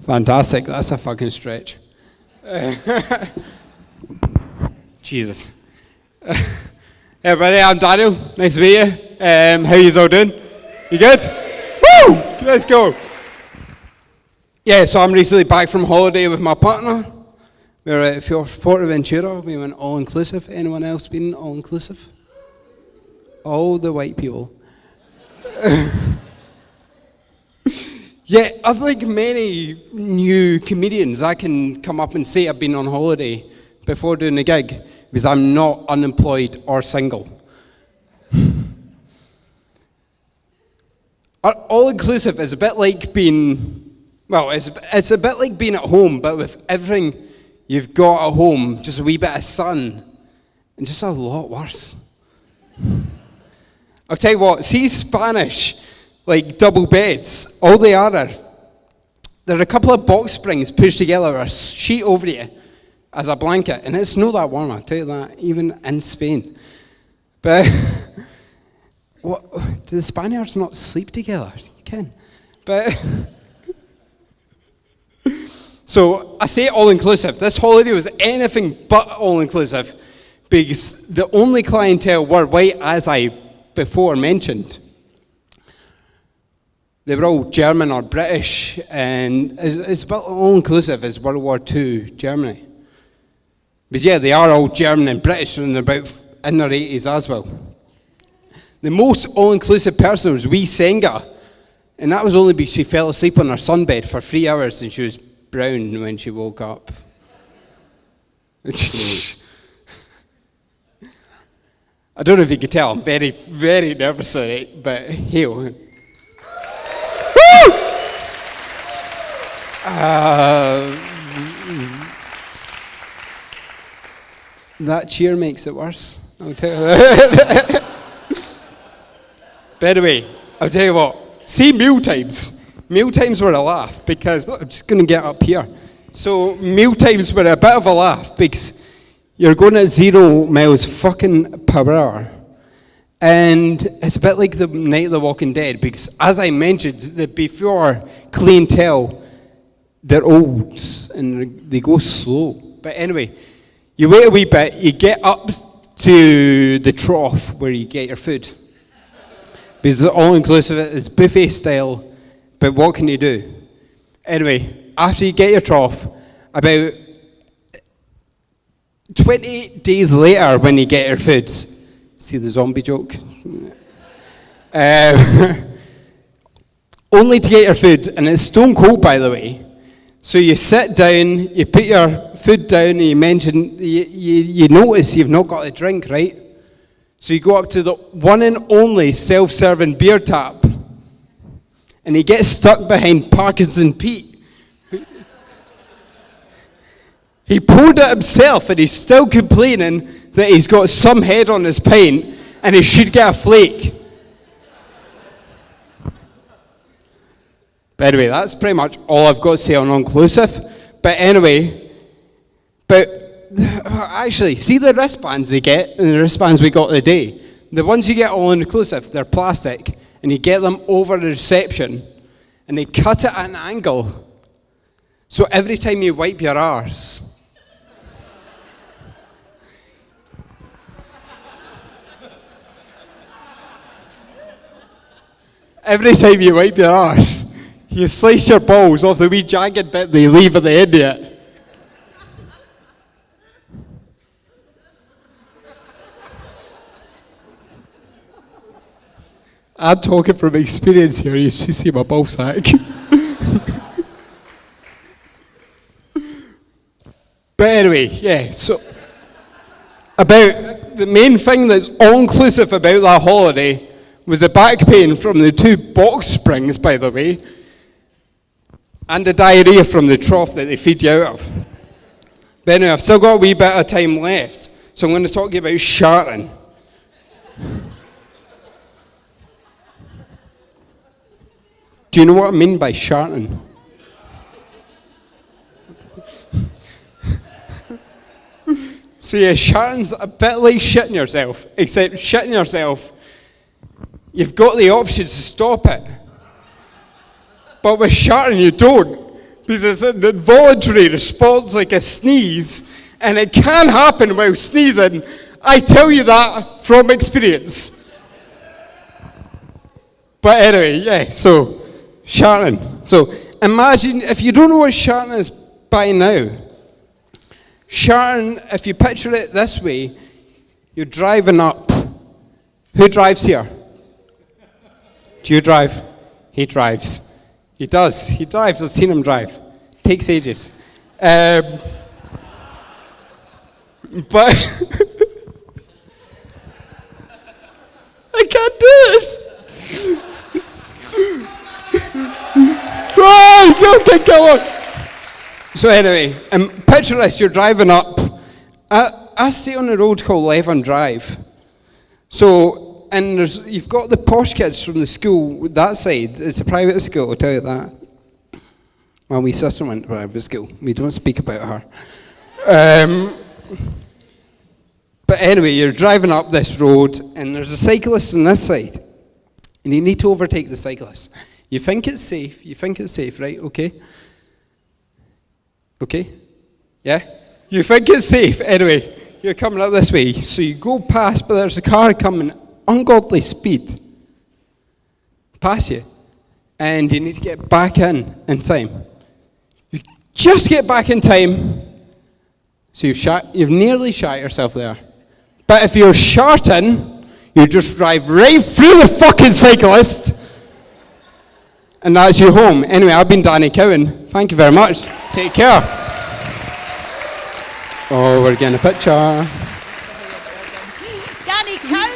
Fantastic. That's a fucking stretch. Jesus. Hey everybody, I'm Daniel. Nice to meet you. How you all doing? You good? Woo! Let's go. Yeah, so I'm recently back from holiday with my partner. We were at Fuerteventura. We went all-inclusive. Anyone else been all-inclusive? All the white people. Yeah, unlike many new comedians, I can come up and say I've been on holiday before doing a gig because I'm not unemployed or single. All-inclusive is a bit like being, well, it's a bit like being at home, but with everything you've got at home, just a wee bit of sun, and just a lot worse. I'll tell you what, see Spanish, like double beds, all they are, they're a couple of box springs pushed together, a sheet over you as a blanket, and it's not that warm, I'll tell you that, even in Spain. But what, do the Spaniards not sleep together? You can. But so I say all-inclusive. This holiday was anything but all-inclusive because the only clientele were white, as I before mentioned. They were all German or British, and it's about all-inclusive as World War II Germany. But yeah, they are all German and British, and they're about in their 80s as well. The most all-inclusive person was wee Senga, and that was only because she fell asleep on her sunbed for 3 hours and she was brown when she woke up. I don't know if you could tell, I'm very, very nervous on it, but hey. That cheer makes it worse, I'll tell you. By the way, I'll tell you what, see meal times. Meal times were a laugh because, look, I'm just going to get up here. So meal times were a bit of a laugh because you're going at 0 miles fucking per hour. And it's a bit like the Night of the Walking Dead because, as I mentioned, the before clientele, they're old and they go slow. But anyway, you wait a wee bit, you get up to the trough where you get your food. Because it's all-inclusive, it's buffet style, but what can you do? Anyway, after you get your trough, about 20 days later when you get your food, see the zombie joke? Only to get your food, and it's stone cold, by the way. So you sit down, you put your food down, and you mention, you notice you've not got a drink, right? So you go up to the one and only self-serving beer tap, and he gets stuck behind Parkinson Pete. He poured it himself, and he's still complaining that he's got some head on his pint, and he should get a flake. But anyway, that's pretty much all I've got to say on all-inclusive. But anyway, actually, see the wristbands they get and the wristbands we got today? The ones you get all-inclusive, they're plastic, and you get them over the reception, and they cut it at an angle. So every time you wipe your arse, you slice your balls off the wee jagged bit they leave at the end of it. I'm talking from experience here, you should see my ball sack. But anyway, yeah, so about the main thing that's all-inclusive about that holiday was the back pain from the 2 box springs, by the way, and the diarrhea from the trough that they feed you out of. But anyway, I've still got a wee bit of time left, so I'm going to talk to you about sharting. Do you know what I mean by sharting? So yeah, sharting's a bit like shitting yourself, except shitting yourself, you've got the option to stop it. But with sharting, you don't. Because it's an involuntary response like a sneeze, and it can happen while sneezing. I tell you that from experience. But anyway, yeah, so sharting. So imagine, if you don't know what sharting is by now, sharting, if you picture it this way, you're driving up. Who drives here? Do you drive? He drives. He does. He drives. I've seen him drive. Takes ages. But I can't do this. Right, okay, come on. So anyway, picture this. You're driving up. I stay on a road called Levin Drive. So, and you've got the posh kids from the school that side. It's a private school, I'll tell you that. My wee sister went to private school. We don't speak about her. But anyway, you're driving up this road, and there's a cyclist on this side. And you need to overtake the cyclist. You think it's safe, right? Okay? Okay? Yeah? You think it's safe. Anyway, you're coming up this way. So you go past, but there's a car coming ungodly speed past you. And you need to get back in time. You just get back in time. So you've nearly shot yourself there. But if you're sharting, you just drive right through the fucking cyclist. And that's your home. Anyway, I've been Danny Cowan. Thank you very much. Take care. Oh, we're getting a picture. Danny Cowan!